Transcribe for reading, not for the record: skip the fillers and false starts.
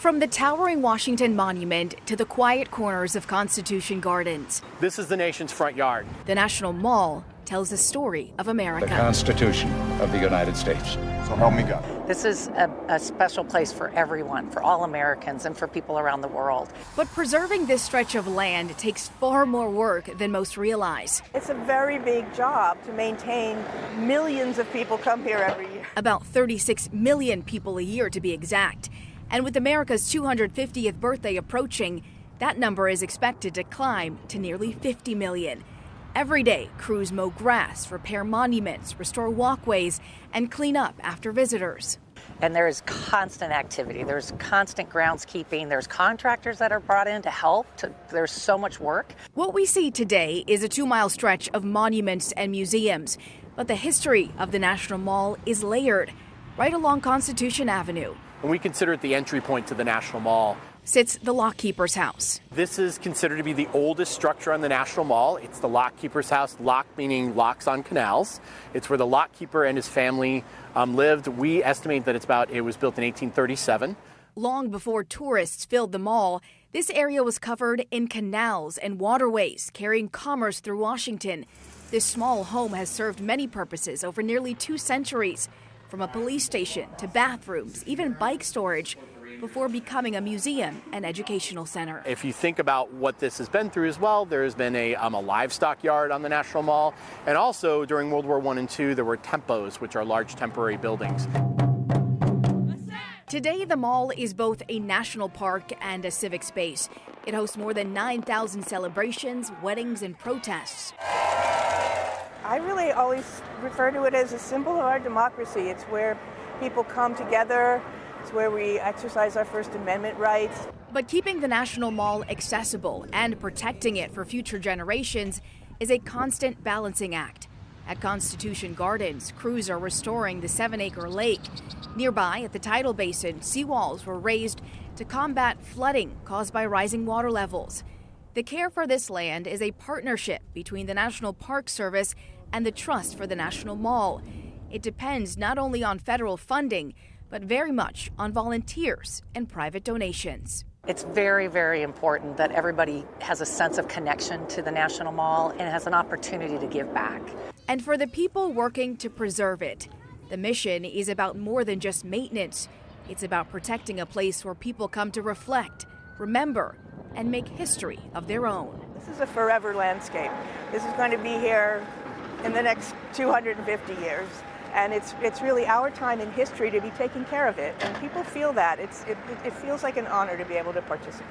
From the towering Washington Monument to the quiet corners of Constitution Gardens, this is the nation's front yard. The National Mall tells the story of America. The Constitution of the United States. So help me God. This is a special place for everyone, for all Americans and for people around the world. But preserving this stretch of land takes far more work than most realize. It's a very big job to maintain. Millions of people come here every year. About 36 million people a year to be exact. And with America's 250th birthday approaching, that number is expected to climb to nearly 50 million. Every day, crews mow grass, repair monuments, restore walkways, and clean up after visitors. And there is constant activity. There's constant groundskeeping. There's contractors that are brought in to help. There's so much work. What we see today is a 2-mile stretch of monuments and museums. But the history of the National Mall is layered right along Constitution Avenue. And we consider it the entry point to the National Mall. Sits the Lockkeeper's House. This is considered to be the oldest structure on the National Mall. It's the Lockkeeper's House, lock meaning locks on canals. It's where the lockkeeper and his family lived. We estimate that it was built in 1837. Long before tourists filled the mall, this area was covered in canals and waterways carrying commerce through Washington. This small home has served many purposes over nearly 2 centuries, from a police station to bathrooms, even bike storage, before becoming a museum and educational center. If you think about what this has been through as well, there has been a livestock yard on the National Mall. And also during World War I and II, there were tempos, which are large temporary buildings. Today, the mall is both a national park and a civic space. It hosts more than 9,000 celebrations, weddings, and protests. I really always refer to it as a symbol of our democracy. It's where people come together. It's where we exercise our First Amendment rights. But keeping the National Mall accessible and protecting it for future generations is a constant balancing act. At Constitution Gardens, crews are restoring the 7-acre lake. Nearby, at the tidal basin, seawalls were raised to combat flooding caused by rising water levels. The care for this land is a partnership between the National Park Service and the Trust for the National Mall. It depends not only on federal funding, but very much on volunteers and private donations. It's very, very important that everybody has a sense of connection to the National Mall and has an opportunity to give back. And for the people working to preserve it, the mission is about more than just maintenance. It's about protecting a place where people come to reflect, remember, and make history of their own. This is a forever landscape. This is going to be here in the next 250 years. And it's really our time in history to be taking care of it. And people feel that. It feels like an honor to be able to participate.